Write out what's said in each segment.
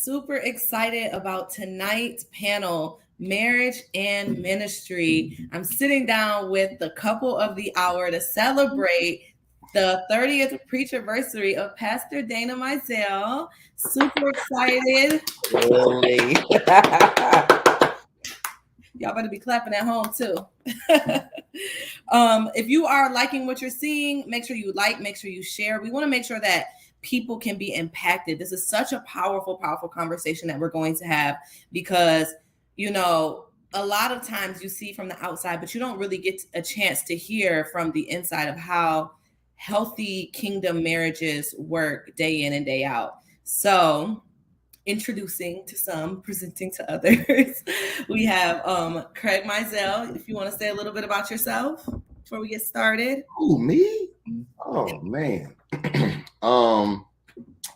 super excited about tonight's panel, Marriage and Ministry. I'm sitting down with the couple of the hour to celebrate the 30th PreacHERversary of Pastor Dana Mizell. Super excited. Really? Y'all better be clapping at home too. If you are liking what you're seeing, make sure you like, make sure you share. We want to make sure that people can be impacted. This is such a powerful, powerful conversation that we're going to have because, you know, a lot of times you see from the outside, but you don't really get a chance to hear from the inside of how healthy kingdom marriages work day in and day out. So, introducing to some, presenting to others. We have Craig Mizell. If you want to say a little bit about yourself before we get started. Who, me? Oh man.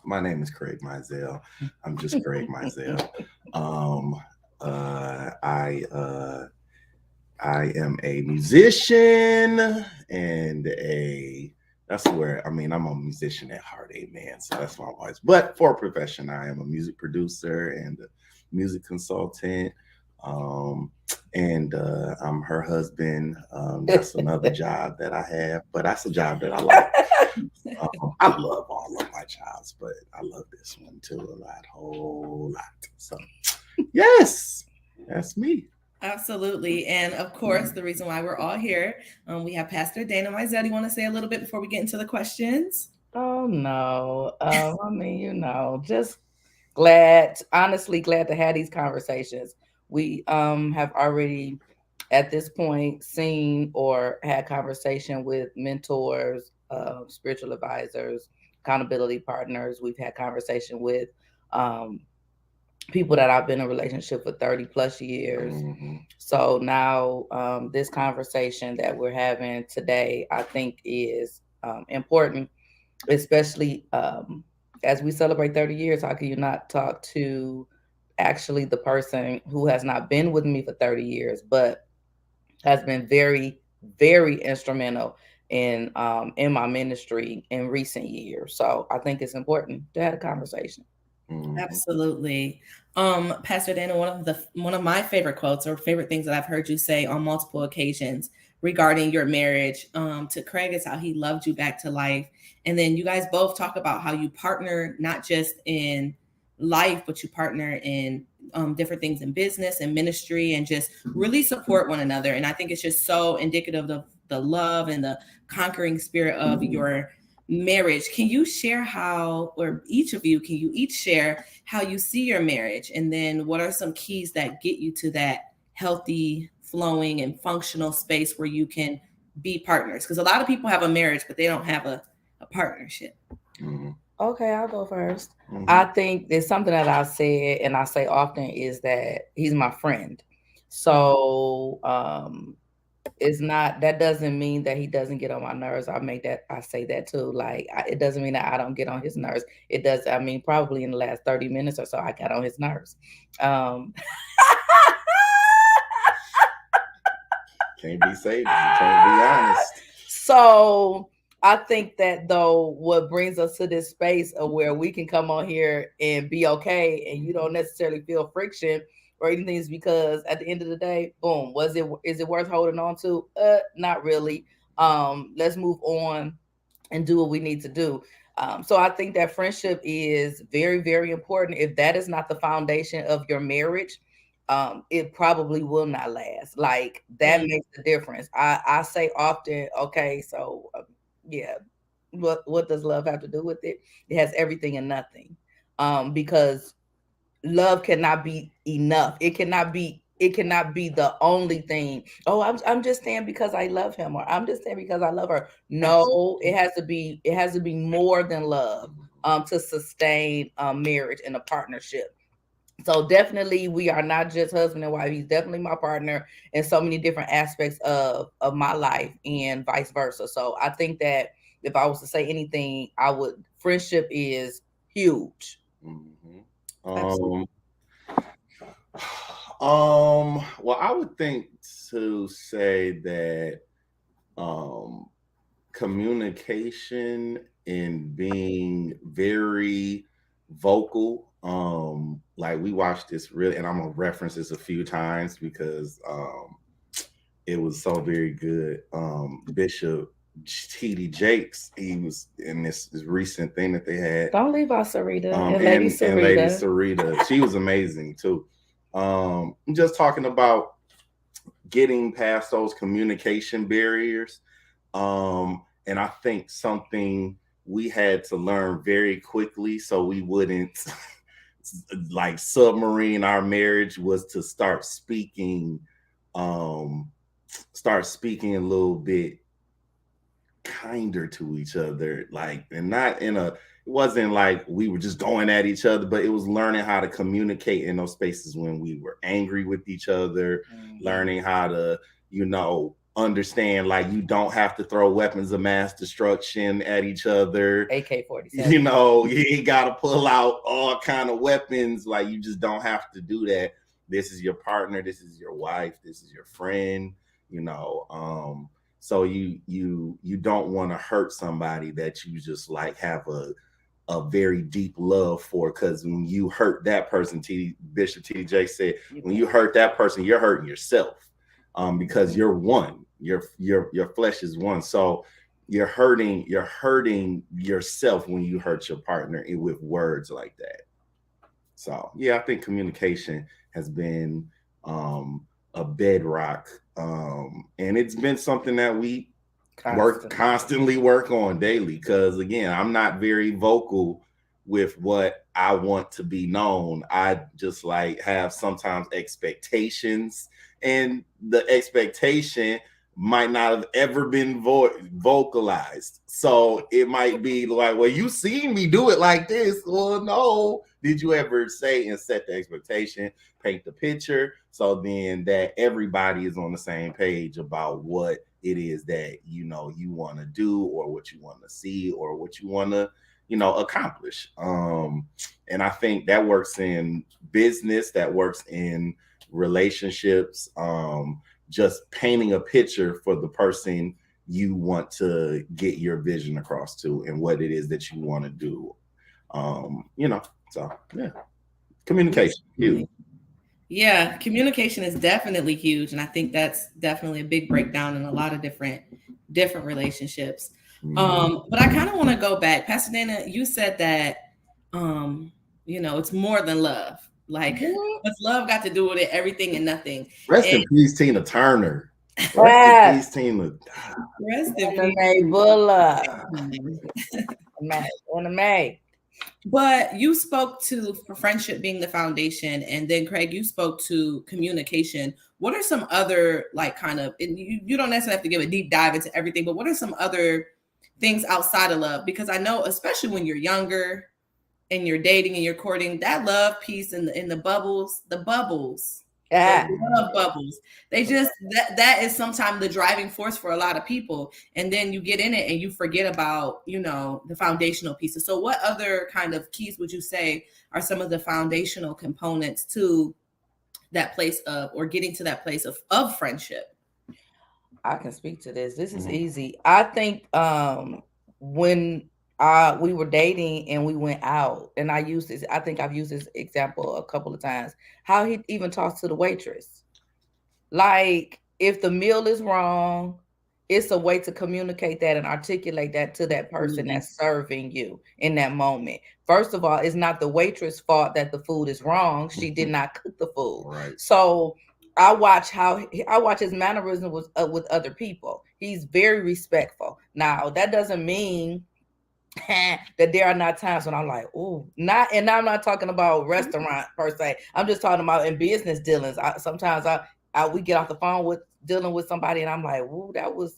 My name is Craig Mizell. I'm just Craig Mizell. I am a musician and that's where, I'm a musician at heart, amen. So that's my voice. But for a profession, I am a music producer and a music consultant. And I'm her husband. That's another job that I have, but that's a job that I like. I love all of my jobs, but I love this one too a whole lot. So, yes, that's me. Absolutely. And of course, the reason why we're all here, we have Pastor Dana Mizell. You want to say a little bit before we get into the questions? Oh no. Just honestly glad to have these conversations. We have already at this point seen or had conversation with mentors, spiritual advisors, accountability partners. We've had conversation with people that I've been in a relationship for 30 plus years. Mm-hmm. So now this conversation that we're having today, I think is important, especially as we celebrate 30 years. How can you not talk to actually the person who has not been with me for 30 years, but has been very, very instrumental in my ministry in recent years. So I think it's important to have a conversation. Mm-hmm. Absolutely. Pastor Dana, one of my favorite quotes or favorite things that I've heard you say on multiple occasions regarding your marriage to Craig is how he loved you back to life. And then you guys both talk about how you partner not just in life, but you partner in different things in business and ministry and just really support one another. And I think it's just so indicative of the love and the conquering spirit of your marriage. Can you share how, or each of you, can you each share how you see your marriage? And then what are some keys that get you to that healthy, flowing, and functional space where you can be partners? Because a lot of people have a marriage, but they don't have a partnership. Mm-hmm. Okay, I'll go first. Mm-hmm. I think there's something that I said and I say often is that he's my friend. So it's not, that doesn't mean that he doesn't get on my nerves. I say that too. Like it doesn't mean that I don't get on his nerves. It does. I mean, probably in the last 30 minutes or so, I got on his nerves. Can't be safe. Can't be honest. So I think that though, what brings us to this space of where we can come on here and be okay, and you don't necessarily feel friction or anything, is because at the end of the day, boom, is it worth holding on to? Not really. Let's move on and do what we need to do. So I think that friendship is very, very important. If that is not the foundation of your marriage, it probably will not last. Like that makes the difference. I say often, okay, so yeah, what does love have to do with it? It has everything and nothing. Because love cannot be enough. It cannot be the only thing. Oh, I'm just staying because I love him, or I'm just staying because I love her. No, it has to be more than love to sustain marriage and a partnership. So definitely we are not just husband and wife. He's definitely my partner in so many different aspects of my life and vice versa. So I think that if I was to say anything, friendship is huge. Mm-hmm. Well, I would think to say that communication and being very vocal Like we watched this really, and I'm gonna reference this a few times because it was so very good. Bishop T.D. Jakes, he was in this recent thing that they had. Don't leave out Sarita and Lady And Lady Sarita. Sarita, she was amazing too. Just talking about getting past those communication barriers. And I think something we had to learn very quickly so we wouldn't like submarine our marriage was to start speaking a little bit kinder to each other, like, and not in a, it wasn't like we were just going at each other, but it was learning how to communicate in those spaces when we were angry with each other, learning how to, understand, like, you don't have to throw weapons of mass destruction at each other. AK-47. You ain't got to pull out all kind of weapons. Like, you just don't have to do that. This is your partner. This is your wife. This is your friend. So you don't want to hurt somebody that you just like have a very deep love for, because when you hurt that person, Bishop T.D. said, when you hurt that person, you're hurting yourself, because you're one. Your flesh is one. So you're hurting yourself when you hurt your partner with words like that. So yeah, I think communication has been a bedrock, and it's been something that we constantly work on daily, because again, I'm not very vocal with what I want to be known. I just like have sometimes expectations, and the expectation might not have ever been vocalized. So it might be like, well, you seen me do it like this. Well, no, did you ever say and set the expectation, paint the picture, so then that everybody is on the same page about what it is that you want to do, or what you want to see, or what you want to accomplish. And I think that works in business, that works in relationships, just painting a picture for the person you want to get your vision across to, and what it is that you want to do. So yeah, communication, huge. Yeah, communication is definitely huge, and I think that's definitely a big breakdown in a lot of different relationships. But I kind of want to go back, Pastor Dana. You said that it's more than love. Like, what's love got to do with it? Everything and nothing. Rest in peace, Tina Turner. Rest in peace, Tina. Rest in peace, But you spoke to friendship being the foundation, and then Craig, you spoke to communication. What are some other kind of, and you don't necessarily have to give a deep dive into everything, but what are some other things outside of love? Because I know, especially when you're younger and you're dating and you're courting, that love piece in the bubbles, the love bubbles. They just that is sometimes the driving force for a lot of people. And then you get in it and you forget about, the foundational pieces. So what other kind of keys would you say are some of the foundational components to that place of, or getting to that place of friendship? I can speak to this. This is easy. I think when we were dating and we went out, and I think I've used this example a couple of times, how he even talks to the waitress. Like, if the meal is wrong, it's a way to communicate that and articulate that to that person that's serving you in that moment. First of all, it's not the waitress' fault that the food is wrong. She did not cook the food. Right. So I watch his mannerism with other people. He's very respectful. Now, that doesn't mean that there are not times when I'm like, oh, and I'm not talking about restaurant per se. I'm just talking about in business dealings. Sometimes we get off the phone with dealing with somebody and I'm like, ooh, that was,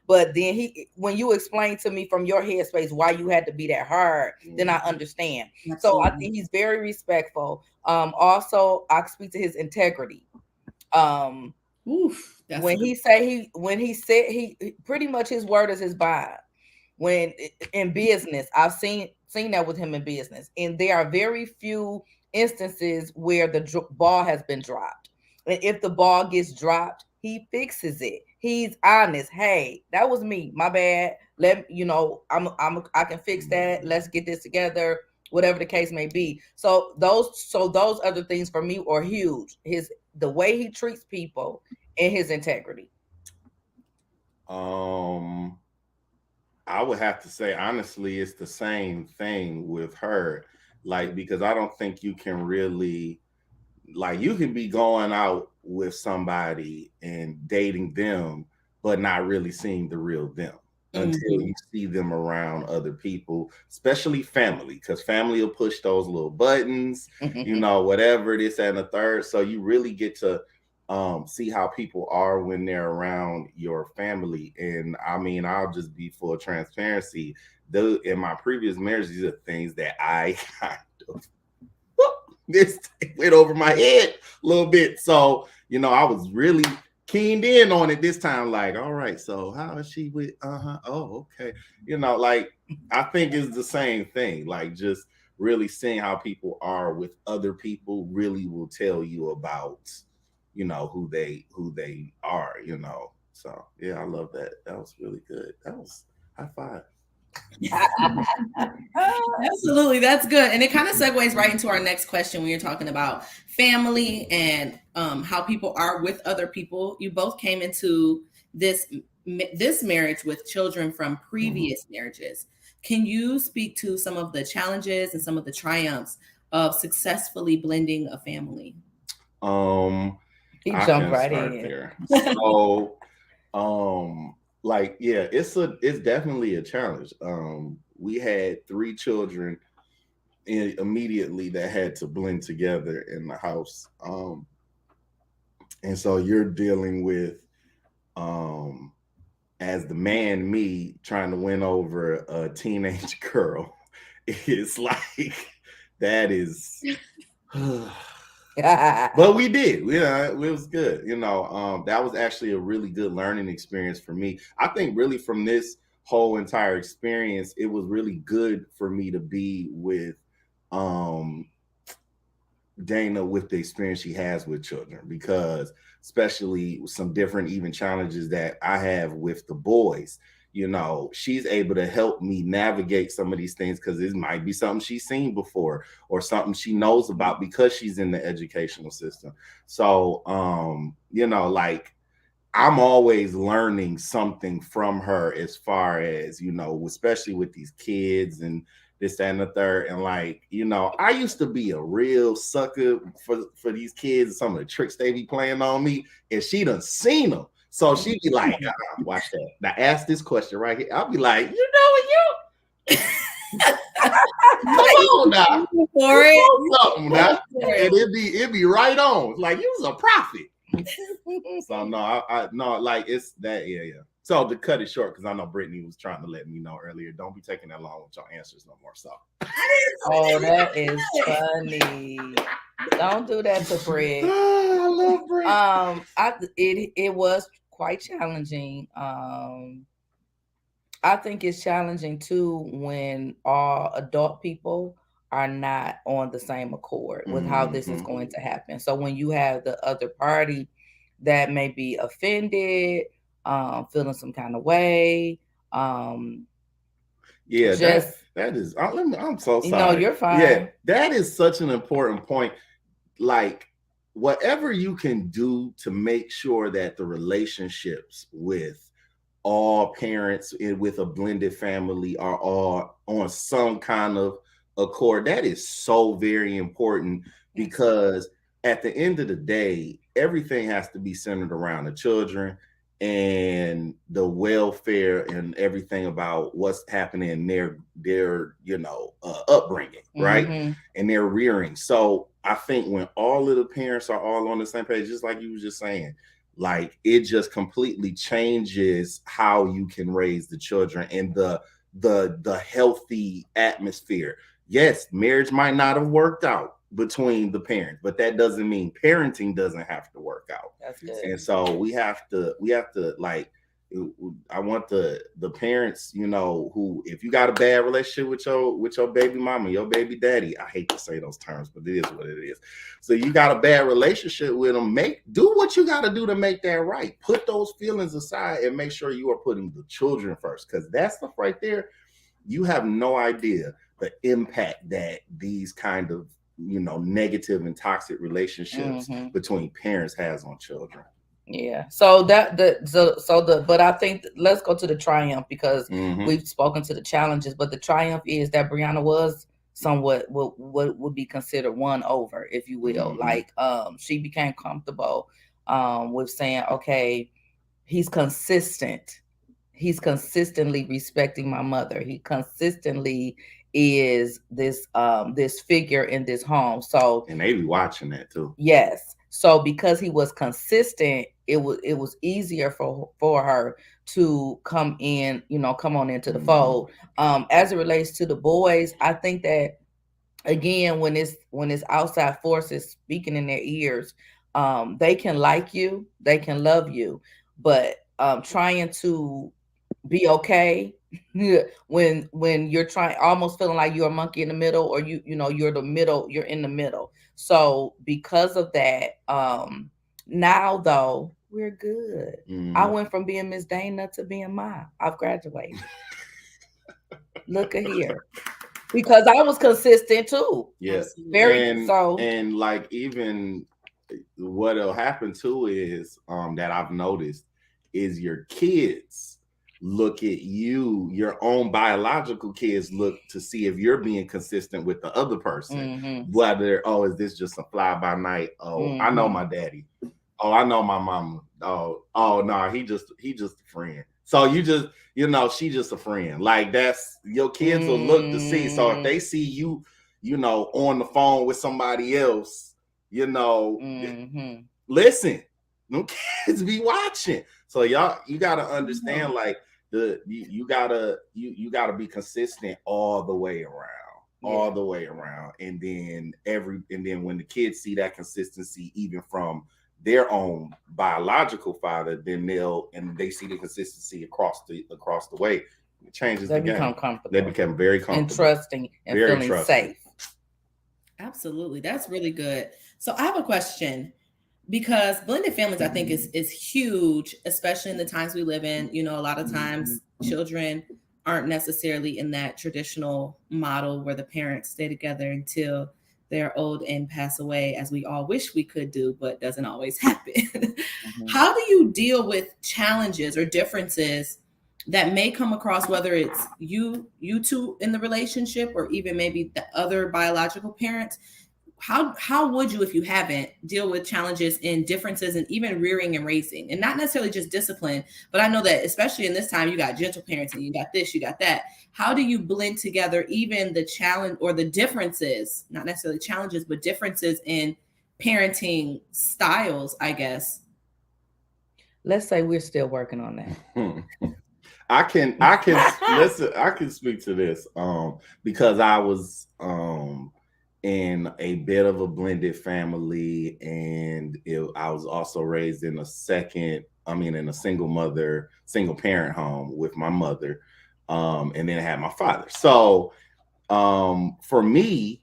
but then when you explain to me from your headspace why you had to be that hard, then I understand. Absolutely. So I think he's very respectful. Also, I speak to his integrity. When he said he pretty much his word is his bond. When in business, I've seen that with him in business, and there are very few instances where the ball has been dropped. And if the ball gets dropped, he fixes it. He's honest. Hey, that was me. My bad. I can fix that. Let's get this together. whatever the case may be. So those other things for me are huge. The way he treats people and his integrity. Um, I would have to say honestly, it's the same thing with her. Like, because I don't think you can really, like, you can be going out with somebody and dating them, but not really seeing the real them until Mhm. you see them around other people, especially family, because family will push those little buttons, whatever this and the third. So you really get to see how people are when they're around your family. And I mean, I'll just be full transparency. Though in my previous marriage, these are things that I kind of this went over my head a little bit. So, I was really keened in on it this time. Like, all right, so how is she with? Oh, okay. Like, I think it's the same thing. Like, just really seeing how people are with other people really will tell you about, who they are. So yeah, I love that. That was really good. That was high five. Absolutely, that's good. And it kind of segues right into our next question when you're talking about family and how people are with other people. You both came into this marriage with children from previous marriages. Can you speak to some of the challenges and some of the triumphs of successfully blending a family? He I jumped can right start in. there. So, like, yeah, it's definitely a challenge. We had 3 children immediately that had to blend together in the house. And so you're dealing with, as the man, me trying to win over a teenage girl. It's like that is. But we did. It was good. That was actually a really good learning experience for me. I think really from this whole entire experience, it was really good for me to be with um Dana with the experience she has with children, because especially some different even challenges that I have with the boys, she's able to help me navigate some of these things, because it might be something she's seen before or something she knows about because she's in the educational system. So like, I'm always learning something from her, as far as, especially with these kids and this, that, and the third. And like, I used to be a real sucker for these kids and some of the tricks they be playing on me, and she done seen them. So she'd be like, watch that. Now ask this question right here. I'll be like, you. Come on now. For it. Something now. And it'd be right on. It's like, you was a prophet. So no, I no, like, it's that, yeah. So to cut it short, because I know Brittany was trying to let me know earlier, don't be taking that long with your answers no more. So Oh, that is funny. Don't do that to Fred. I love Brittany. It was quite challenging. I think it's challenging too when all adult people are not on the same accord with how this is going to happen. So when you have the other party that may be offended, feeling some kind of way, Yeah, just that is. I'm so sorry. you're fine. Yeah, that is such an important point. Like, whatever you can do to make sure that the relationships with all parents with a blended family are all on some kind of accord, that is so very important, because at the end of the day, everything has to be centered around the children and the welfare and everything about what's happening in their upbringing, right? And their rearing. So I think when all of the parents are all on the same page, just like you was just saying, like, it just completely changes how you can raise the children and the healthy atmosphere. Yes, marriage might not have worked out between the parents, but that doesn't mean parenting doesn't have to work out. That's good. And so we have to like, I want the parents, who, if you got a bad relationship with your baby mama, your baby daddy, I hate to say those terms, but it is what it is. So you got a bad relationship with them, do what you got to do to make that right. Put those feelings aside and make sure you are putting the children first, because that stuff right there, you have no idea the impact that these kind of, you know, negative and toxic relationships between parents has on children. Yeah. So but I think let's go to the triumph, because we've spoken to the challenges, but the triumph is that Brianna was somewhat what would be considered won over, if you will. Like she became comfortable with saying, okay, he's consistent. He's consistently respecting my mother. He consistently is this this figure in this home. So and they be watching that too. Yes. So because he was consistent, it was easier for her to come in, you know, come on into the fold. As it relates to the boys, I think that again, when it's outside forces speaking in their ears, they can like you, they can love you, but trying to be okay when you're trying, almost feeling like you're a monkey in the middle, or you know you're in the middle. So because of that, now though we're good. I went from being Miss Dana to being Ma. I've graduated. Look at here, because I was consistent too. Yes, very and like even what'll happen too is that I've noticed is your kids look at you, your own biological kids look to see if you're being consistent with the other person. Whether, oh, is this just a fly by night? Oh, I know my daddy. Oh, I know my mama. Oh no, he just a friend. So you just, you know, she just a friend. Like that's, your kids will look to see. So if they see you, you know, on the phone with somebody else, you know, listen, them kids be watching. So y'all, you gotta understand, like you gotta be consistent all the way around, and then when the kids see that consistency, even from their own biological father, then they see the consistency across the way. It changes the game. They become comfortable. They become very comfortable and trusting and very feeling safe. Absolutely, that's really good. So I have a question, because blended families, I think, is huge, especially in the times we live in. You know, a lot of times children aren't necessarily in that traditional model where the parents stay together until they're old and pass away, as we all wish we could do, but doesn't always happen. How do you deal with challenges or differences that may come across, whether it's you two in the relationship, or even maybe the other biological parents? How would you, if you haven't, deal with challenges in differences and even rearing and raising, and not necessarily just discipline, but I know that especially in this time, you got gentle parenting, you got this, you got that. How do you blend together even the challenge or the differences, not necessarily challenges, but differences in parenting styles, I guess? Let's say we're still working on that. I can listen, I can speak to this because I was in a bit of a blended family, and I was also raised in a single parent home with my mother, and then I had my father. So for me,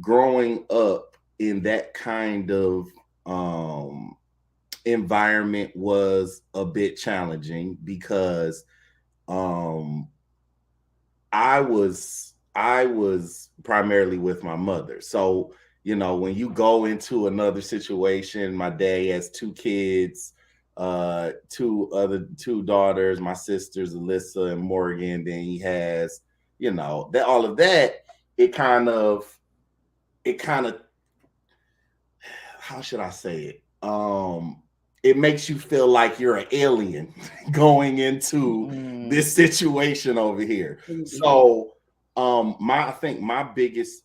growing up in that kind of environment was a bit challenging, because I was primarily with my mother. So, you know, when you go into another situation, my dad has two kids, two daughters, my sisters, Alyssa and Morgan. Then he has, you know, that all of that, it kind of, how should I say it? It makes you feel like you're an alien going into this situation over here. So I think my biggest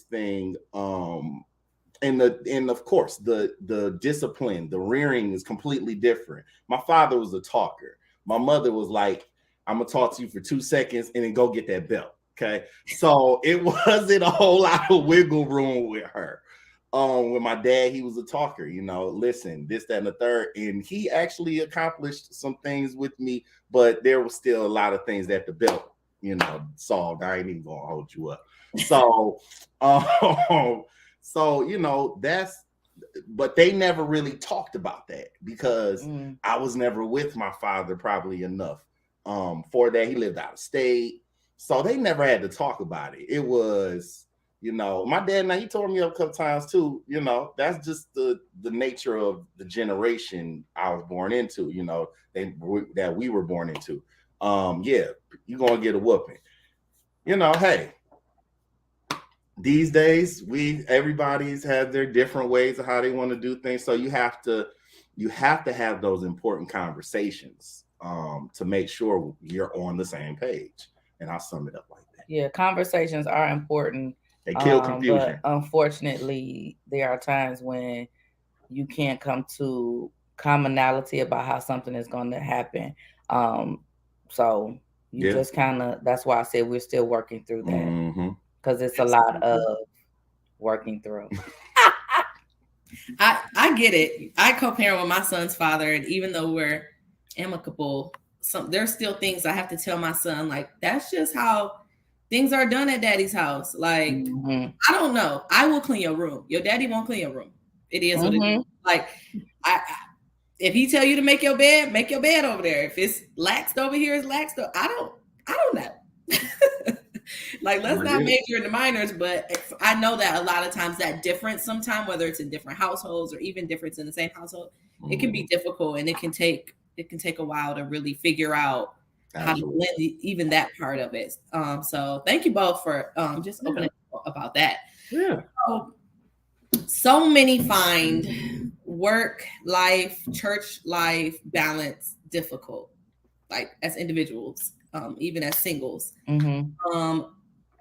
thing, and of course the discipline, the rearing is completely different. My father was a talker. My mother was like, I'm gonna talk to you for 2 seconds and then go get that belt. Okay. So it wasn't a whole lot of wiggle room with her. With my dad, he was a talker, you know, listen, this, that, and the third. And he actually accomplished some things with me, but there was still a lot of things that the belt, you know, solved. I ain't even gonna hold you up. So, so, you know, but they never really talked about that, because I was never with my father probably enough. For that, he lived out of state. So they never had to talk about it. It was, my dad, now he told me a couple times too, that's just the nature of the generation I was born into, that we were born into. Yeah, you're gonna get a whooping. Hey, these days everybody's had their different ways of how they want to do things. So you have to have those important conversations to make sure you're on the same page. And I'll sum it up like that. Yeah, conversations are important. They kill confusion. But unfortunately, there are times when you can't come to commonality about how something is going to happen. So you just kind of, that's why I said we're still working through that, because it's a lot of working through. I get it. I co-parent with my son's father, and even though we're amicable, there's still things I have to tell my son, like, that's just how things are done at daddy's house. Like, I don't know. I will clean your room. Your daddy won't clean your room. It is what it is. Like, if he tell you to make your bed over there. If it's laxed over here, it's laxed. I don't know. Like, let's not major in the minors, but I know that a lot of times that difference, sometimes, whether it's in different households or even difference in the same household, it can be difficult, and it can take a while to really figure out how to blend even that part of it. So thank you both for just opening up about that. Yeah. So many find work life, church life balance difficult, like as individuals, even as singles.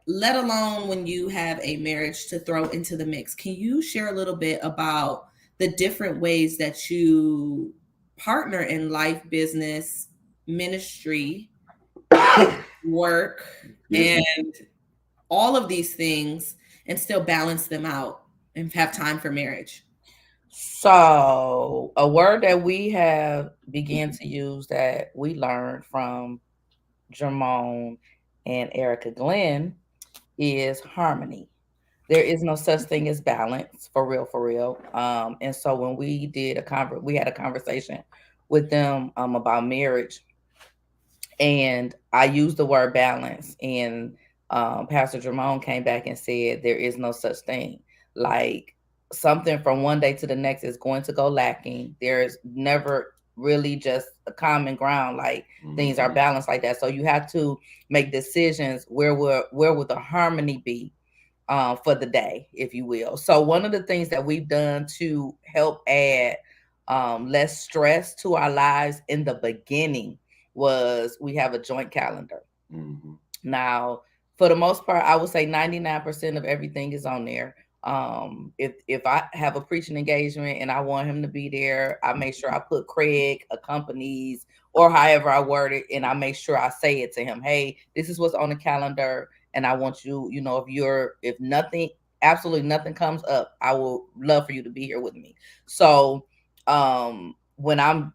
Let alone when you have a marriage to throw into the mix. Can you share a little bit about the different ways that you partner in life, business, ministry, work, and all of these things, and still balance them out and have time for marriage? So a word that we have began to use that we learned from Jermone and Erica Glenn is harmony. There is no such thing as balance, for real. And so when we did we had a conversation with them about marriage, and I used the word balance, and Pastor Jermone came back and said there is no such thing. Like, something from one day to the next is going to go lacking. There is never really just a common ground, like things are balanced like that. So you have to make decisions where would the harmony be for the day, if you will. So one of the things that we've done to help add less stress to our lives in the beginning was we have a joint calendar. Now, for the most part, I would say 99% of everything is on there. If I have a preaching engagement and I want him to be there, I make sure I put Craig accompanies, or however I word it, and I make sure I say it to him. Hey, this is what's on the calendar, and I want you, if nothing, absolutely nothing comes up, I will love for you to be here with me. So when I'm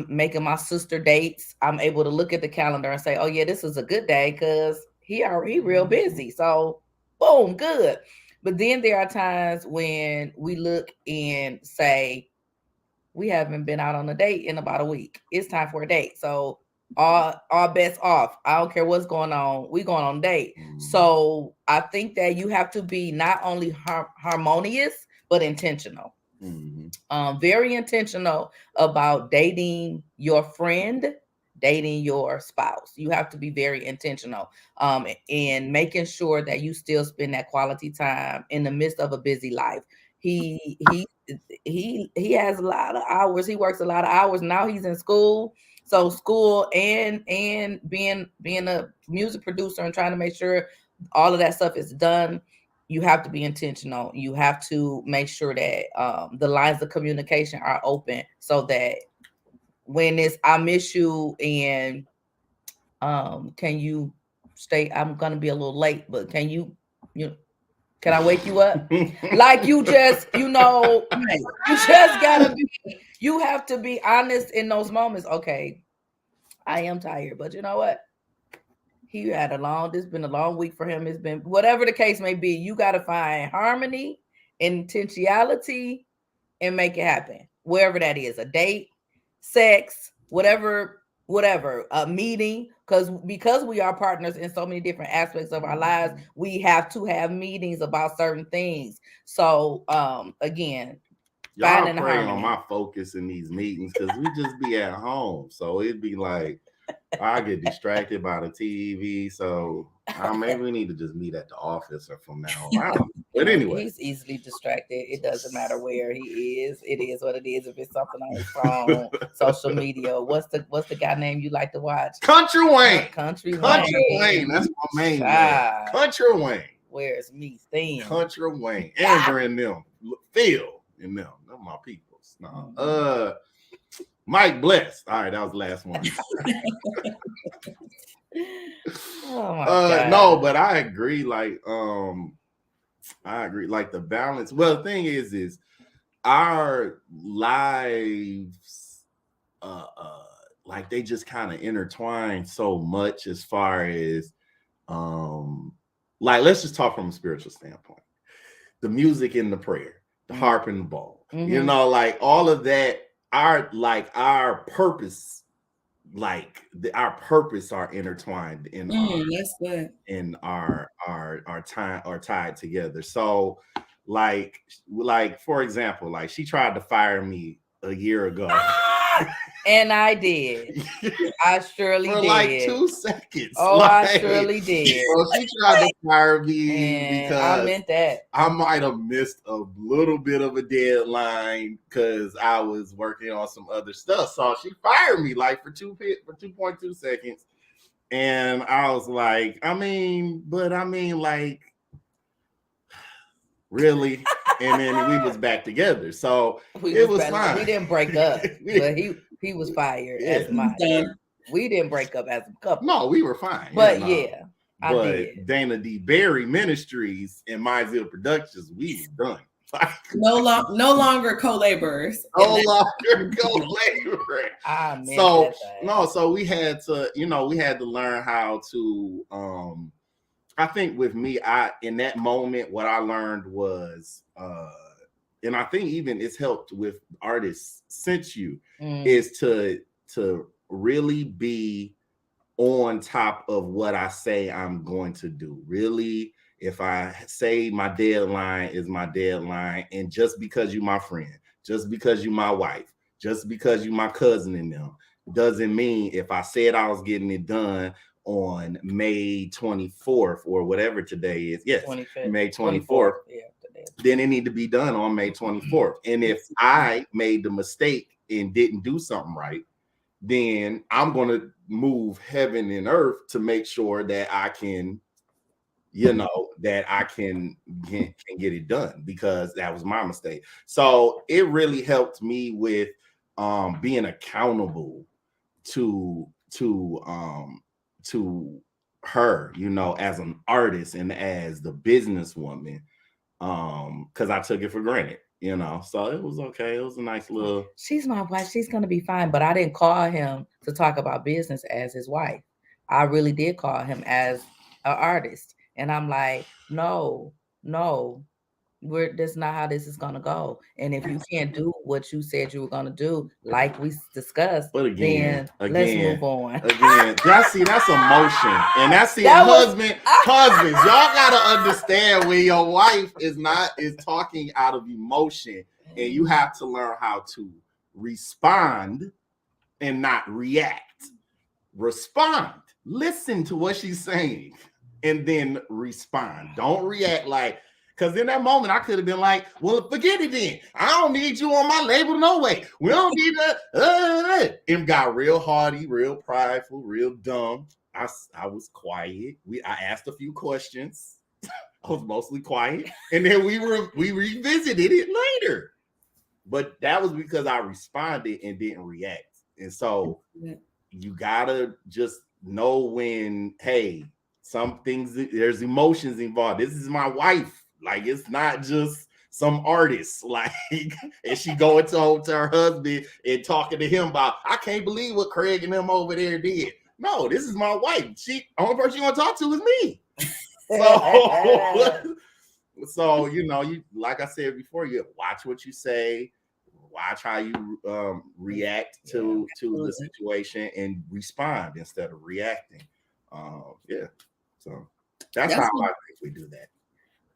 making my sister dates, I'm able to look at the calendar and say, oh yeah, this is a good day because he real busy. So boom, good. But then there are times when we look and say, we haven't been out on a date in about a week. It's time for a date. So all bets off. I don't care what's going on. We going on a date. So I think that you have to be not only harmonious, but intentional. Very intentional about dating your friend, dating your spouse. You have to be very intentional in making sure that you still spend that quality time in the midst of a busy life. He has a lot of hours. He works a lot of hours. Now he's in school. So school and being a music producer and trying to make sure all of that stuff is done. You have to be intentional. You have to make sure that the lines of communication are open, so that when it's I miss you and can you stay? I'm gonna be a little late, but can I wake you up? Like, you just, you just gotta be, you have to be honest in those moments. Okay, I am tired, but you know what? It's been a long week for him. It's been whatever the case may be. You got to find harmony, intentionality, and make it happen. Wherever that is, a date, sex, whatever whatever, a meeting, because we are partners in so many different aspects of our lives, we have to have meetings about certain things. So again, Y'all finding pray on harmony. my focus in these meetings because we just be at home. So it'd be like I get distracted by the TV. So maybe we need to just meet at the office or from now on. I don't know. But anyway, He's easily distracted. It doesn't matter where he is. It is what it is. If it's something on his phone, social media. What's the guy name you like to watch? Country Wayne. Country Wayne. That's my main man. Country Wayne. Where's me staying? Country Wayne. Amber and them. Phil and them. They're my peoples. No. Mike Bless. All right, that was the last one. Oh my God. No, but I agree. Like, the balance. Well, the thing is our lives, like they just kind of intertwine so much as far as, like, let's just talk from a spiritual standpoint. The music and the prayer, the harp and the bowl, you know, like all of that. Our purpose, our purpose are intertwined in that's good. in our time are tied together. So like for example, like she tried to fire me a year ago. And I did. I surely for did. like 2 seconds. Oh, I surely did. So she tried to fire me And because I meant that. I might have missed a little bit of a deadline because I was working on some other stuff. So she fired me like for 2.2 seconds. And I was like, like, really? And then we was back together. So it was fine. We didn't break up, but he was fired as my. We didn't break up as a couple. No, we were fine. But I did. Dana D. Berry Ministries and Myzilla Productions, we was done. No longer co-laborers. No longer co-laborers. So we had to learn how to I think with me, in that moment, what I learned was and I think even it's helped with artists since you is to really be on top of what I say I'm going to do. Really, if I say my deadline is my deadline, and just because you my friend, just because you my wife, just because you my cousin in them, doesn't mean if I said I was getting it done on May 24th or whatever today is, yes, 25th, May 24th, then it need to be done on May 24th. And if I made the mistake and didn't do something right, then I'm going to move heaven and earth to make sure that I can, get it done, because that was my mistake. So it really helped me with being accountable to her, as an artist and as the businesswoman, because I took it for granted. So it was okay. It was a nice little. She's my wife. She's gonna be fine. But I didn't call him to talk about business as his wife. I really did call him as an artist, and I'm like, no, that's not how this is gonna go. And if you can't do what you said you were gonna do, like we discussed, but again, let's move on. Again, that's emotion, and husbands, y'all gotta understand when your wife is talking out of emotion, and you have to learn how to respond and not react. Respond, listen to what she's saying, and then respond. Don't react like. Because in that moment, I could have been like, well, forget it then. I don't need you on my label no way. We don't need that. And got real haughty, real prideful, real dumb. I was quiet. I asked a few questions. I was mostly quiet. And then we revisited it later. But that was because I responded and didn't react. And so you got to just know when, hey, some things, there's emotions involved. This is my wife. Like, it's not just some artist, like, and she going to her husband and talking to him about, I can't believe what Craig and them over there did. No, this is my wife. Only person you want to talk to is me. So you like I said before, you watch what you say, watch how you react to the absolutely. situation and respond instead of reacting. Yeah, so that's how That's I think we do that.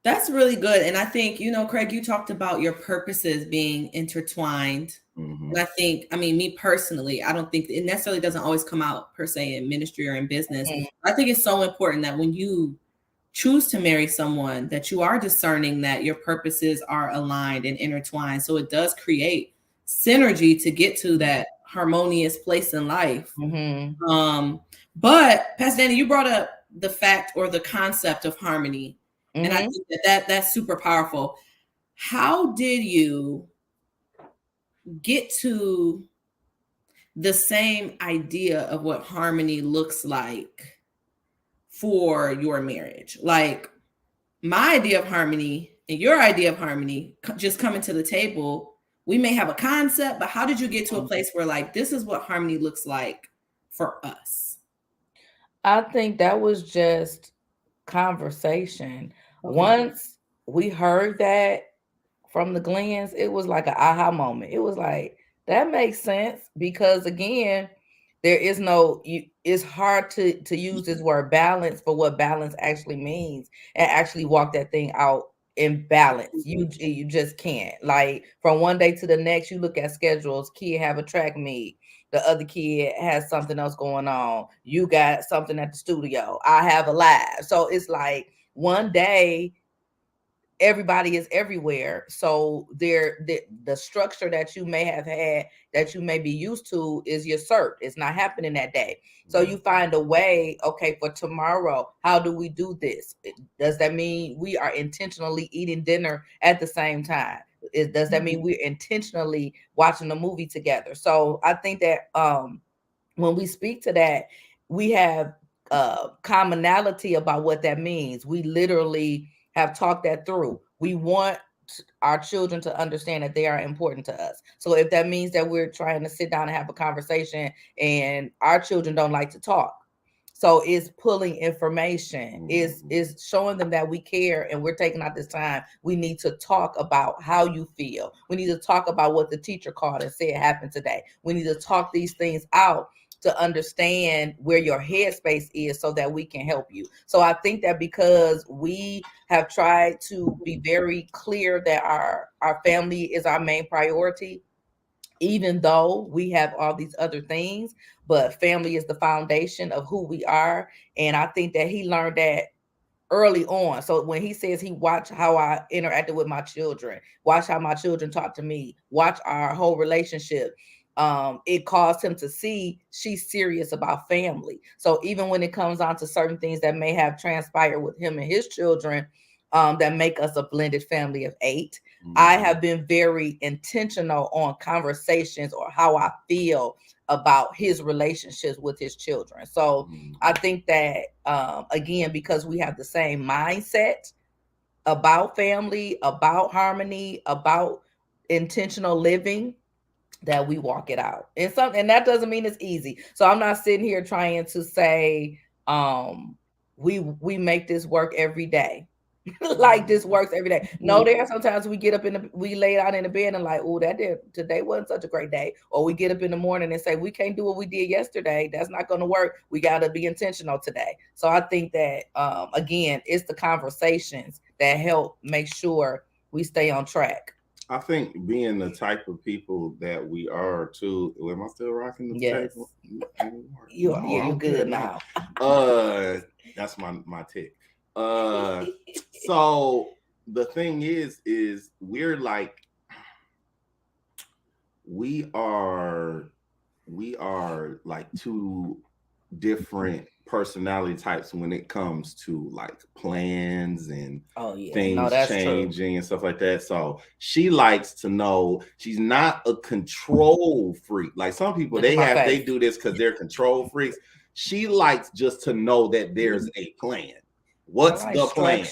That's really good. And I think, Craig, you talked about your purposes being intertwined. Mhm. And I think, I mean, me personally, I don't think it necessarily doesn't always come out per se in ministry or in business. Mhm. I think it's so important that when you choose to marry someone, that you are discerning that your purposes are aligned and intertwined. So it does create synergy to get to that harmonious place in life. Mhm. But Pastor Danny, you brought up the fact or the concept of harmony. And I Mhm. think that's super powerful. How did you get to the same idea of what harmony looks like for your marriage? Like my idea of harmony and your idea of harmony just coming to the table, we may have a concept, but how did you get to a place where like this is what harmony looks like for us? I think that was just conversation. Okay. Once we heard that from the Glens, it was like an aha moment. It was like, that makes sense because again, there is it's hard to use this word balance for what balance actually means and actually walk that thing out in balance. You just can't. Like from one day to the next, you look at schedules, kid have a track meet, the other kid has something else going on. You got something at the studio. I have a live. So it's like one day everybody is everywhere. So the structure that you may have had that you may be used to is your cert. It's not happening that day. So you find a way, okay, for tomorrow, how do we do this? Does that mean we are intentionally eating dinner at the same time? Does that mean we're intentionally watching a movie together? So I think that when we speak to that, we have commonality about what that means. We literally have talked that through. We want our children to understand that they are important to us. So if that means that we're trying to sit down and have a conversation and our children don't like to talk, so it's pulling information, is showing them that we care and we're taking out this time. We need to talk about how you feel. We need to talk about what the teacher called and said happened today. We need to talk these things out to understand where your headspace is so that we can help you. So I think that because we have tried to be very clear that our family is our main priority, even though we have all these other things, but family is the foundation of who we are. And I think that he learned that early on. So when he says he watched how I interacted with my children, watch how my children talk to me, watch our whole relationship, it caused him to see she's serious about family. So even when it comes on to certain things that may have transpired with him and his children, that make us a blended family of 8, I have been very intentional on conversations or how I feel about his relationships with his children. So I think that again, because we have the same mindset about family, about harmony, about intentional living, that we walk it out. And that doesn't mean it's easy. So I'm not sitting here trying to say we make this work every day. Like this works every day. No, there are sometimes we get up we lay out in the bed and like, oh, today wasn't such a great day. Or we get up in the morning and say, we can't do what we did yesterday. That's not going to work. We got to be intentional today. So I think that, again, it's the conversations that help make sure we stay on track. I think being the type of people that we are too. Am I still rocking the Yes. table? You're good now. That's my tick. So the thing is we're like we are like two different personality types when it comes to like plans and things changing and stuff like that. So she likes to know she's not a control freak. Like some people, they do this because they're control freaks. She likes just to know that there's a plan. What's the plan?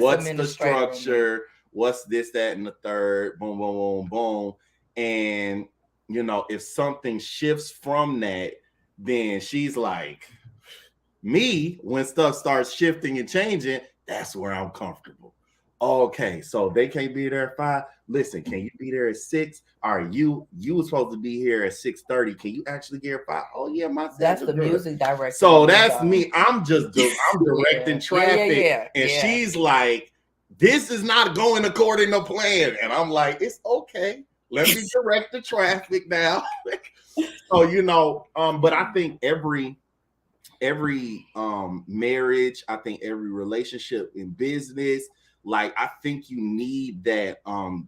What's the structure? What's this, that, and the third? Boom, boom, boom, boom. And if something shifts from that, then she's like, me, when stuff starts shifting and changing, that's where I'm comfortable. Okay, so they can't be there at 5. listen, can you be there at 6? All right, you were supposed to be here at 6:30. Can you actually get here 5? Oh yeah, my that's the music director. So that's me. I'm directing traffic, and she's like, this is not going according to plan. And I'm like, it's okay. Let me direct the traffic now. So, you know, but I think every marriage, I think every relationship in business, like I think you need that.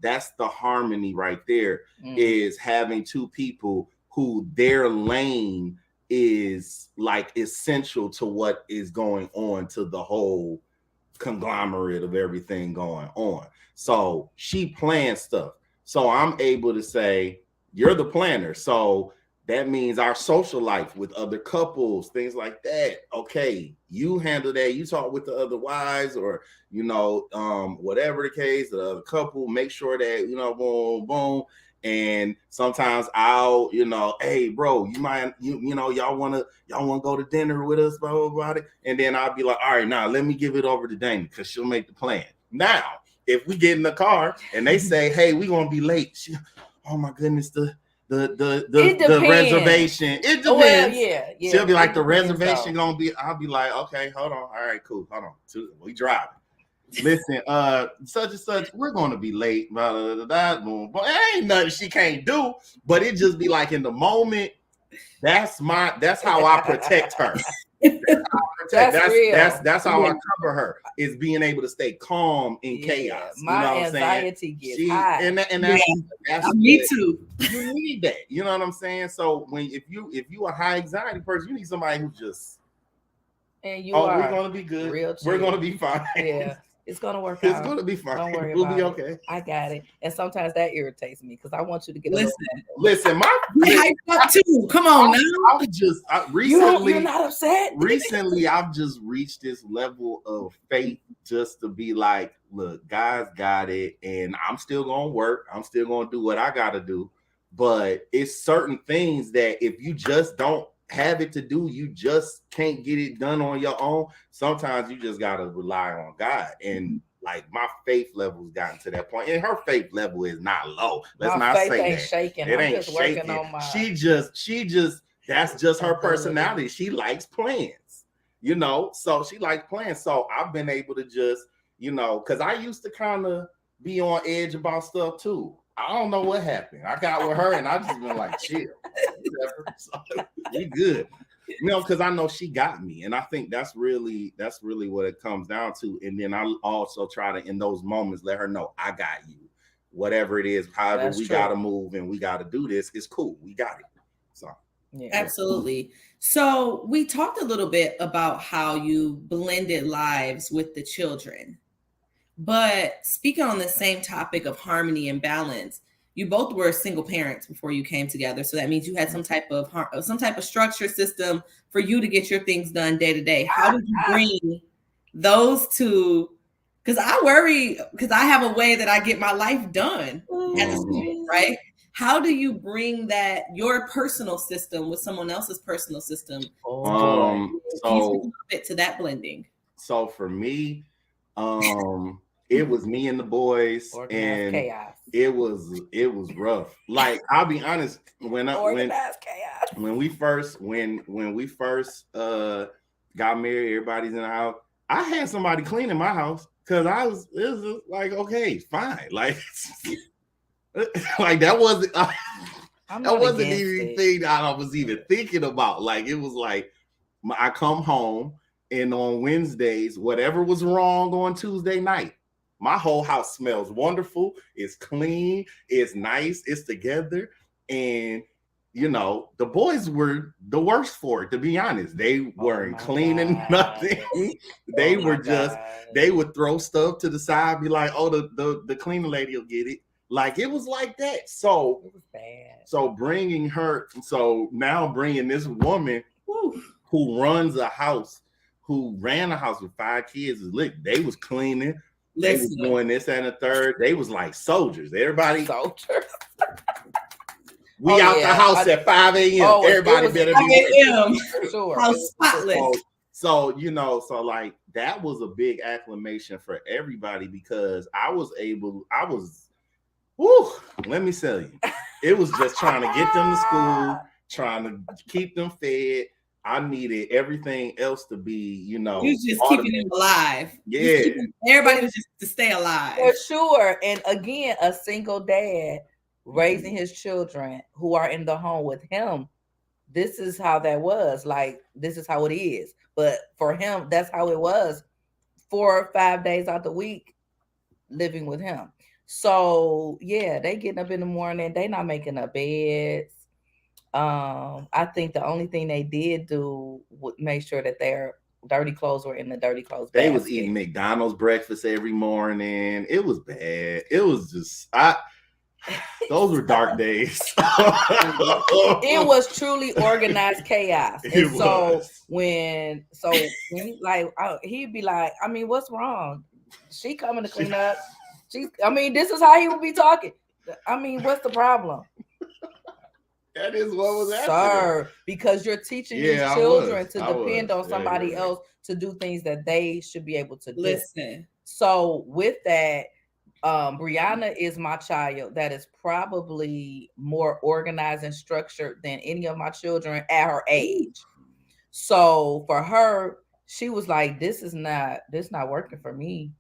That's the harmony right there, is having two people who their lane is like essential to what is going on, to the whole conglomerate of everything going on. So she plans stuff. So I'm able to say, you're the planner. So that means our social life with other couples, things like that. Okay, you handle that. You talk with the other wives, or you know, whatever the case, the other couple. Make sure that you know, boom, boom. And sometimes I'll, you know, hey, bro, you mind, you know, y'all wanna go to dinner with us, blah blah blah. And then I'll be like, all right, now let me give it over to Dana because she'll make the plan. Now, if we get in the car and they say, hey, we gonna be late. Oh my goodness, the reservation. It depends. Well, yeah. She'll be like, the reservation gonna be. I'll be like, okay, hold on. All right, cool. Hold on. We driving. Listen, such and such, we're gonna be late. Blah, blah, blah, blah, boom. But it ain't nothing she can't do. But it just be like in the moment. That's how I protect her. That's how I cover her, is being able to stay calm in chaos. My you know anxiety gets high. And that's me too. You need that. You know what I'm saying? So if you a high anxiety person, you need somebody who just we're gonna be good. We're gonna be fine. Yeah. It's gonna work out. It's gonna be fine. Don't worry we'll about be okay. It. I got it. And sometimes that irritates me because I want you to get listen. My hyped up too. Come on now. Recently. You're not upset. Recently, I've just reached this level of faith just to be like, look, guys got it, and I'm still gonna work. I'm still gonna do what I gotta do. But it's certain things that if you just don't have it to do, you just can't get it done on your own. Sometimes you just gotta rely on God. And like my faith level's gotten to that point, and her faith level is not low. Let's not say that. Shaking. It ain't shaking. She just that's just her personality. She likes plans, you know. So she likes plans. So I've been able to just, you know, because I used to kind of be on edge about stuff too. I don't know what happened. I got with her and I just been like, chill. So, we good. You know, because I know she got me. And I think that's really what it comes down to. And then I also try to, in those moments, let her know I got you. Whatever it is, however we gotta move and we gotta do this, it's cool. We got it. So yeah. Absolutely. So we talked a little bit about how you blended lives with the children. But speaking on the same topic of harmony and balance, you both were single parents before you came together. So that means you had some type of structure system for you to get your things done day to day. How did you bring those two? Because I worry, because I have a way that I get my life done as a student, right? How do you bring that, your personal system with someone else's personal system? So bit to that blending. So for me, it was me and the boys, and chaos. It was rough. Like, I'll be honest, when we first got married, everybody's in the house. I had somebody cleaning my house because it was like, okay, fine, like like that wasn't anything I was even thinking about. Like, it was like I come home, and on Wednesdays, whatever was wrong on Tuesday night, my whole house smells wonderful. It's clean. It's nice. It's together. And, you know, the boys were the worst for it, to be honest. They weren't cleaning nothing. They they would throw stuff to the side, be like, oh, the cleaning lady will get it. Like, it was like that. So, it was bad. So now bringing this woman who runs a house, who ran a house with 5 kids, they was cleaning. They was doing this and a third. They was like soldiers. Everybody. Soldiers. We out the house at 5 a.m. Everybody better be sure. House spotless. So, you know, like that was a big acclamation for everybody because I was Woo, let me tell you, it was just trying to get them to school, trying to keep them fed. I needed everything else to be, You was just automated. keeping them alive. Yeah. Everybody was just to stay alive. For sure. And again, a single dad raising his children who are in the home with him. This is how that was. Like, this is how it is. But for him, that's how it was. 4 or 5 days out the week living with him. So yeah, they getting up in the morning, they not making up beds. I think the only thing they did do would make sure that their dirty clothes were in the dirty clothes They basket. was eating McDonald's breakfast every morning. It was bad. It was just those were dark days. It was truly organized chaos. And so was. when he like he'd be like, I mean, what's wrong? She coming to clean up. This is how he would be talking. I mean, what's the problem? That is what was happening. Sir, because you're teaching these children to depend on somebody else to do things that they should be able to do. Listen. So with that, Brianna is my child that is probably more organized and structured than any of my children at her age. So for her, she was like, this not working for me.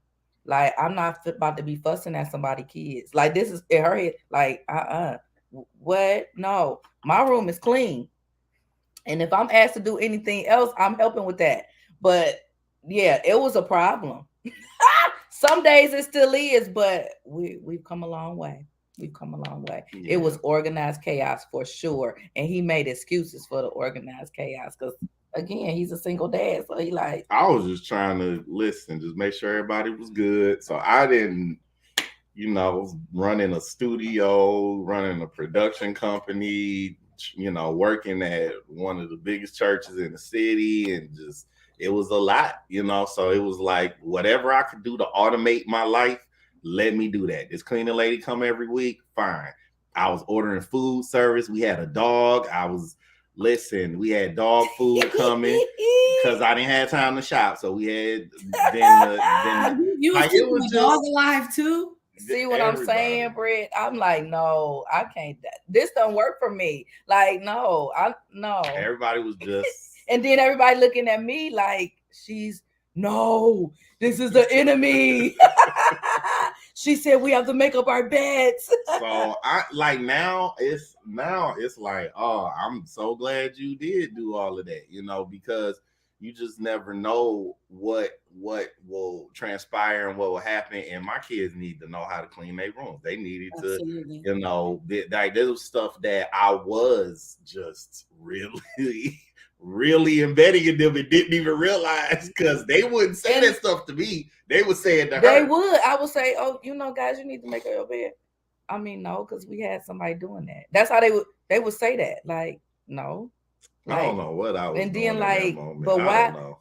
Like, I'm not about to be fussing at somebody's kids. Like, this is in her head. Like, what? No, my room is clean. And if I'm asked to do anything else, I'm helping with that. But yeah, it was a problem. Some days it still is, but we've come a long way. We've come a long way. Yeah. It was organized chaos for sure. And he made excuses for the organized chaos because, again, he's a single dad. So he like... I was just trying to listen, just make sure everybody was good. So I didn't, running a studio, running a production company, working at one of the biggest churches in the city, and just... it was a lot, so it was like whatever I could do to automate my life, let me do that. This cleaning lady come every week, fine. I was ordering food service. We had a dog. We had dog food coming because I didn't have time to shop. So we had you was keeping the dog alive too? See what I'm saying, Britt? I'm like, no, I can't. This don't work for me. Like, no. Everybody was just... and then everybody looking at me like this is the enemy. She said we have to make up our beds. So now it's like, oh, I'm so glad you did do all of that, because you just never know what will transpire and what will happen. And my kids need to know how to clean their rooms. They needed Absolutely. to, there was stuff that I was just really embedding in them and didn't even realize, because they wouldn't say that stuff to me. They would say it to her. They would. I would say, oh, guys, you need to make up your bed. I mean, no, because we had somebody doing that. That's how they would say that. Like, no. Like, I don't know what I was and doing then like, but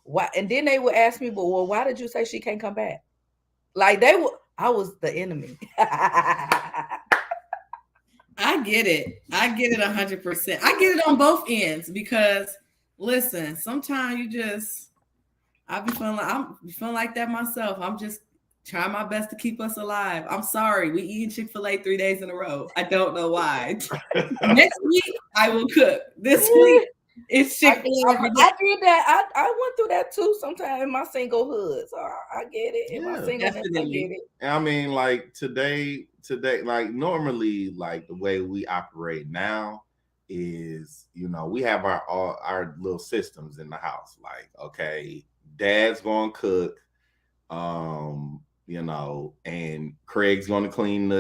why? And then they would ask me, but well, why did you say she can't come back? Like I was the enemy. I get it 100%. I get it on both ends because listen, sometimes I'm feeling like that myself. I'm just trying my best to keep us alive. I'm sorry, we eating Chick-fil-A 3 days in a row. I don't know why. Next week I will cook. This week it's Chick-fil-A. I did that. I went through that too sometimes in my singlehood. So I get it. In my singleness, I get it. I mean, like today, like normally, like the way we operate now is, we have our little systems in the house. Like, okay, Dad's gonna cook, and Craig's gonna clean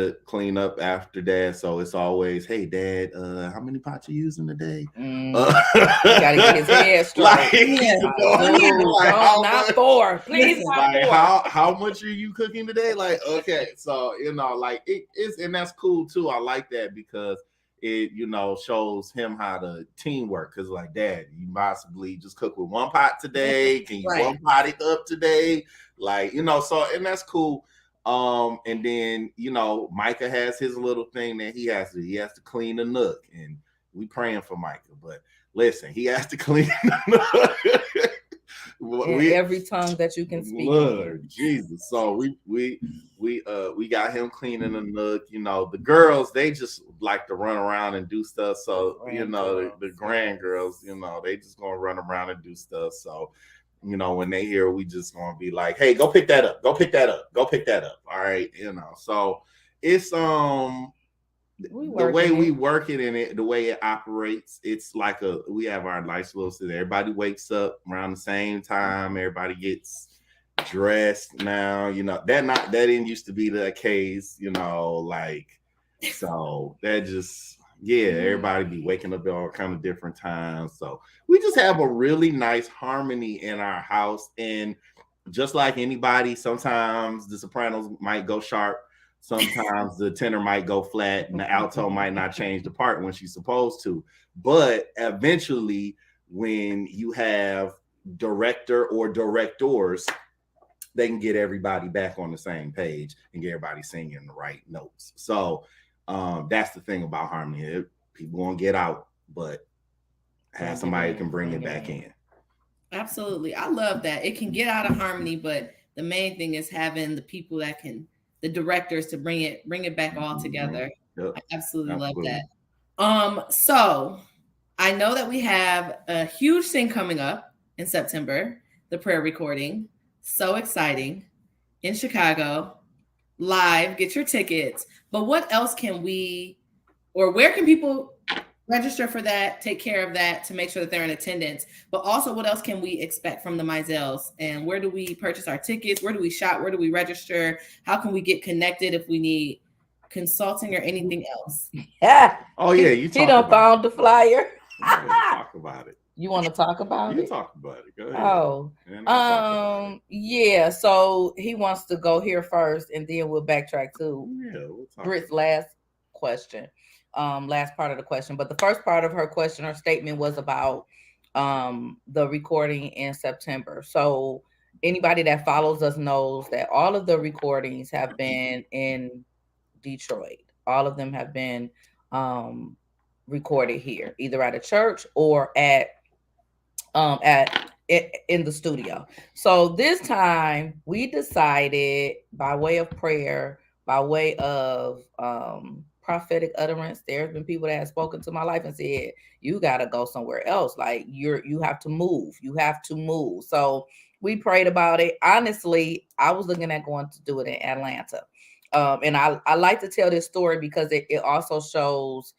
up after Dad. So it's always, hey Dad, how many pots you using today? You gotta get his head straight. Not 4. Please, like, how much are you cooking today? Like, okay, so like it's, and that's cool too. I like that because it shows him how to teamwork. Because like, Dad, you possibly just cook with one pot today. Can you one pot it up today? Like, so, and that's cool. And then Micah has his little thing that he has to clean the nook, and we praying for Micah. But listen, he has to clean the nook. in every tongue that you can speak Lord in. Jesus. So we got him cleaning the nook. You know, the girls, they just like to run around and do stuff. So, you know, the grand girls, you know, they just gonna run around and do stuff. So, you know, when they hear, we just gonna be like, hey, go pick that up, go pick that up, go pick that up. All right, you know. So it's the way we work it in it, the way it operates, it's like we have our nice little system. Everybody wakes up around the same time. Everybody gets dressed now. You know, that didn't used to be the case. You know, like so that just everybody be waking up at all kind of different times. So we just have a really nice harmony in our house, and just like anybody, sometimes the sopranos might go sharp. Sometimes the tenor might go flat and the alto might not change the part when she's supposed to. But eventually, when you have director or directors, they can get everybody back on the same page and get everybody singing the right notes. So that's the thing about harmony. People won't get out, but have somebody can bring it back in. Absolutely. I love that. It can get out of harmony, but the main thing is having the people that can, the directors, to bring it back all together. Yep. I absolutely love that. So I know that we have a huge thing coming up in September, the prayer recording. So exciting. In Chicago, live, get your tickets. But what else can we, or where can people register for that, take care of that to make sure that they're in attendance? But also, what else can we expect from the Mizelles? And where do we purchase our tickets? Where do we shop? Where do we register? How can we get connected if we need consulting or anything else? Yeah. Oh yeah, he done found the flyer. Talk about it. You want to talk about it? You talk about it. Go ahead. Oh, yeah. So he wants to go here first, and then we'll backtrack to Britt's last question, last part of the question. But the first part of her question, her statement was about the recording in September. So anybody that follows us knows that all of the recordings have been in Detroit. All of them have been recorded here, either at a church or in the studio. So this time we decided, by way of prayer, by way of prophetic utterance, there's been people that have spoken to my life and said, you got to go somewhere else. Like you have to move. You have to move. So we prayed about it. Honestly, I was looking at going to do it in Atlanta. And I like to tell this story because it also shows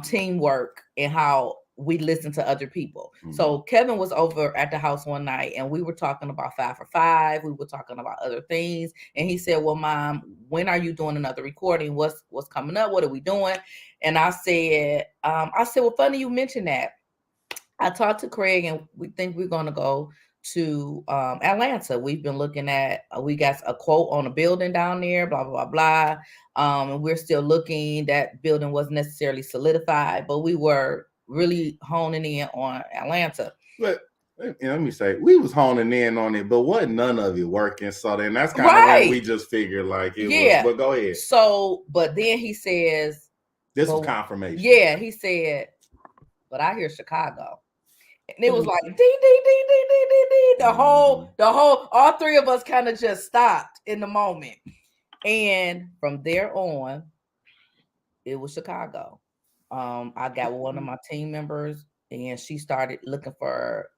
teamwork and how we listen to other people. Mm-hmm. So Kevin was over at the house one night and we were talking about 5 for 5. We were talking about other things. And he said, well, Mom, when are you doing another recording? What's coming up? What are we doing? And I said, well, funny you mentioned that. I talked to Craig and we think we're going to go to Atlanta. We've been looking at, we got a quote on a building down there, blah, blah, blah, blah. And we're still looking. That building wasn't necessarily solidified, but we were really honing in on Atlanta. But let me say, we was honing in on it, but wasn't none of it working. So then that's kind of when we just figured like it was. But go ahead. So, but then he says, this was confirmation. Yeah, he said, but I hear Chicago. And it was like ding, ding, ding, ding, ding, ding, ding. The whole, all three of us kind of just stopped in the moment. And from there on, it was Chicago. I got one of my team members, and she started looking for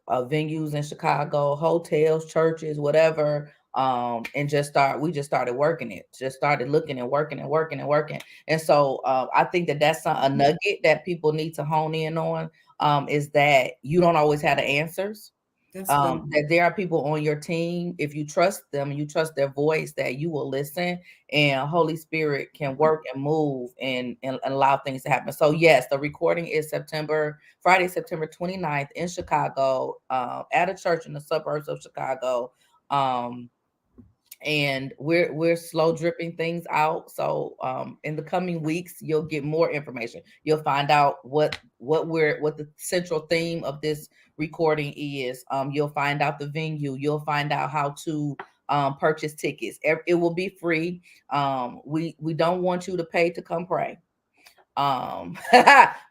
venues in Chicago, hotels, churches, whatever. And we just started working it. Just started looking and working and working and working. And so I think that's a nugget that people need to hone in on. Is that you don't always have the answers. That there are people on your team, if you trust them, you trust their voice, that you will listen, and Holy Spirit can work and move and allow things to happen. So yes, the recording is Friday, September 29th in Chicago, at a church in the suburbs of Chicago. And we're slow dripping things out. So in the coming weeks, you'll get more information. You'll find out what the central theme of this recording is. You'll find out the venue. You'll find out how to purchase tickets. It will be free. We don't want you to pay to come pray.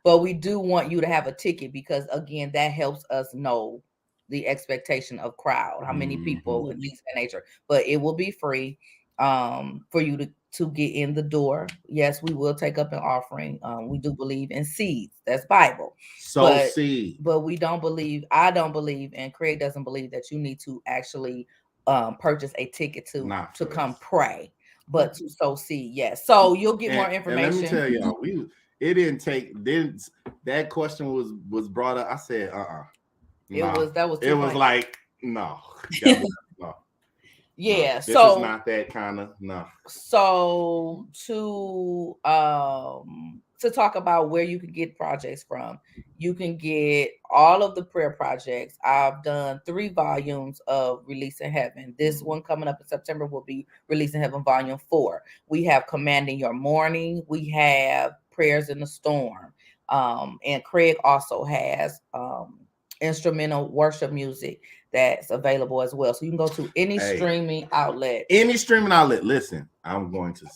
But we do want you to have a ticket because again, that helps us know the expectation of crowd, how many people and things of that nature. But it will be free for you to get in the door. Yes, we will take up an offering. We do believe in seeds. That's Bible. So seed. But we don't believe, I don't believe, and Craig doesn't believe that you need to actually purchase a ticket to come pray, but to sow seed. Yes. So you'll get more information. And let me tell y'all, it didn't take that question was brought up. I said, it was like no. No. Yeah, no, this is not that kind of no. So to talk about where you can get projects from, you can get all of the prayer projects. I've done 3 volumes of Release in Heaven. This one coming up in September will be Release in Heaven Volume 4. We have Commanding Your Morning. We have Prayers in the Storm. And Craig also has instrumental worship music that's available as well. So you can go to any streaming outlet. Listen, I'm going to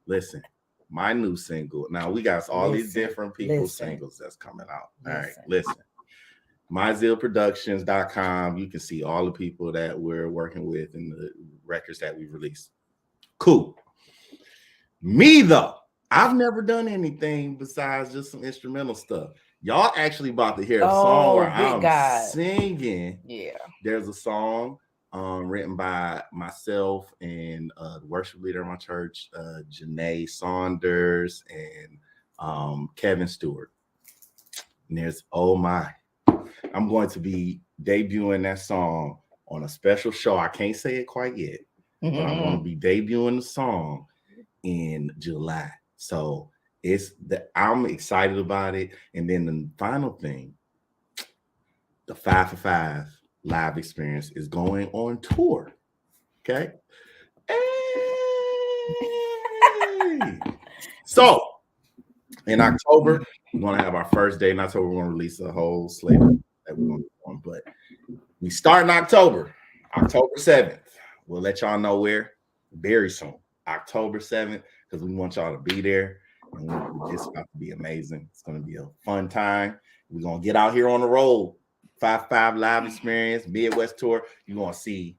listen. My new single. Now we got all these different people's singles that's coming out. All right, listen. MyZealProductions.com. You can see all the people that we're working with and the records that we released. Cool. Me though, I've never done anything besides just some instrumental stuff. Y'all actually about to hear a song where I'm singing. Yeah. There's a song written by myself and the worship leader of my church, Janae Saunders and Kevin Stewart. And there's Oh My. I'm going to be debuting that song on a special show. I can't say it quite yet, but I'm going to be debuting the song in July. So I'm excited about it. And then the final thing, the 5 for 5 live experience is going on tour. Okay. Hey. So in October, we're going to have our first day in October. We're going to release a whole slate that we're going to do on. But we start in October 7th. We'll let y'all know where very soon. October 7th, because we want y'all to be there. And it's about to be amazing. It's going to be a fun time. We're going to get out here on the road. 5-5 live experience, Midwest tour. You're going to see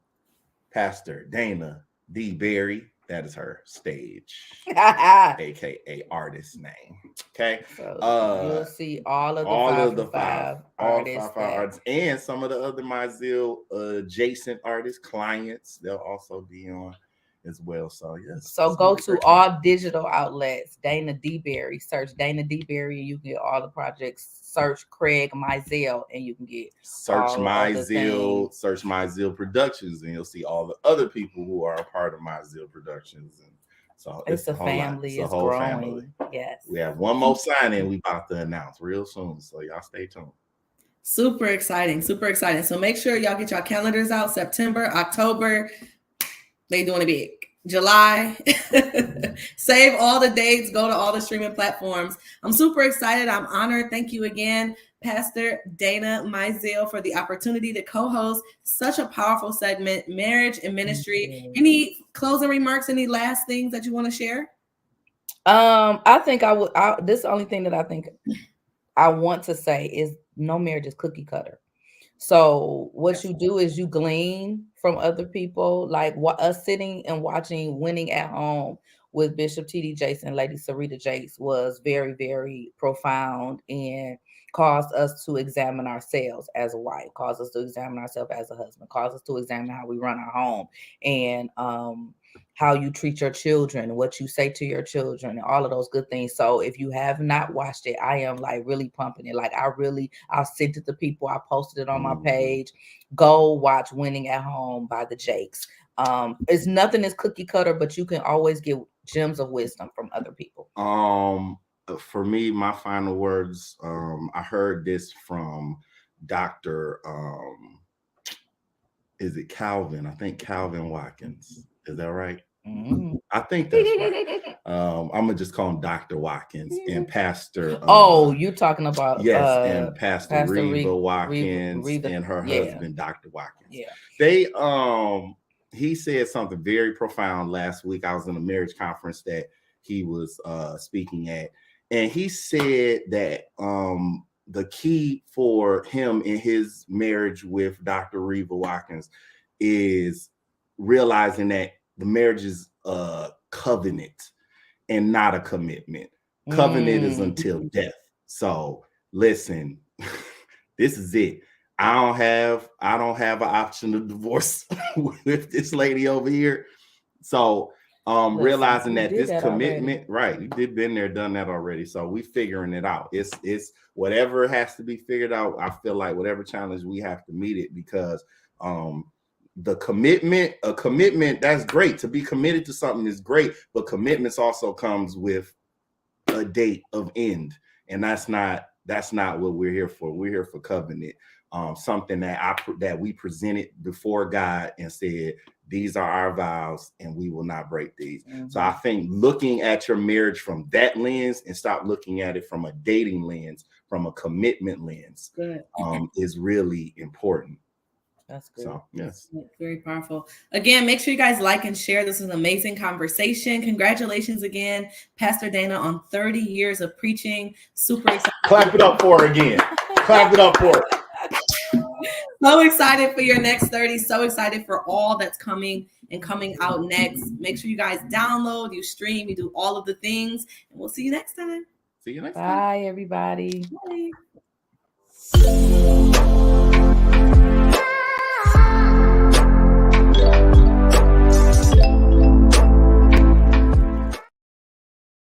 Pastor Dana D. Berry. That is her stage, aka artist name. Okay. So you'll see all of the five artists and some of the other MyZeal adjacent artists, clients. They'll also be on as well. So yes. So go to all digital outlets, Dana D. Berry. Search Dana D. Berry, and you can get all the projects. Search Craig MyZeal, and you can get search MyZeal Productions, and you'll see all the other people who are a part of MyZeal Productions. And so it's a family. It's a whole growing. Family. Yes. We have one more signing we about to announce real soon. So y'all stay tuned. Super exciting. Super exciting. So make sure y'all get your calendars out. September, October. They doing it big. July. Save all the dates. Go to all the streaming platforms. I'm super excited. I'm honored. Thank you again, Pastor Dana MyZeal, for the opportunity to co-host such a powerful segment, Marriage and Ministry. Any closing remarks? Any last things that you want to share? I think this is the only thing that I think I want to say is no marriage is cookie cutter. So what you do is you glean from other people, like us sitting and watching Winning at Home with Bishop T.D. Jakes and Lady Sarita Jakes was very, very profound and caused us to examine ourselves as a wife, caused us to examine ourselves as a husband, caused us to examine how we run our home and how you treat your children, what you say to your children, and all of those good things. So if you have not watched it, I am like really pumping it. Like I sent it to people. I posted it on my page. Go watch Winning at Home by the Jakes. It's nothing is cookie cutter, but you can always get gems of wisdom from other people. For me, my final words, I heard this from Dr. Is it Calvin? I think Calvin Watkins. Is that right? Mm-hmm. I think that's right. I'm gonna just call him Dr. Watkins and Pastor. You're talking about and Pastor Reva Watkins and her husband, Dr. Watkins. Yeah, they he said something very profound last week. I was in a marriage conference that he was speaking at, And he said that the key for him in his marriage with Dr. Reva Watkins is realizing that the marriage is a covenant and not a commitment. Covenant is until death. So listen, this is it. I don't have an option of divorce with this lady over here. So realizing that this commitment, right, you did been there, done that already. So we figuring it out. It's whatever has to be figured out. I feel like whatever challenge we have to meet it, because a commitment, that's great. To be committed to something is great, but commitments also comes with a date of end, and that's not what we're here for. We're here for covenant. Something that we presented before God and said, these are our vows and we will not break these. So I think looking at your marriage from that lens and stop looking at it from a dating lens, from a commitment lens, is really important. That's good. So, yes. Very powerful. Again, make sure you guys like and share. This is an amazing conversation. Congratulations again, Pastor Dana, on 30 years of preaching. Super excited. Clap it up for her again. Clap it up for her. So excited for your next 30. So excited for all that's coming and coming out next. Make sure you guys download, you stream, you do all of the things. And we'll see you next time. See you next time. Bye, everybody. Bye.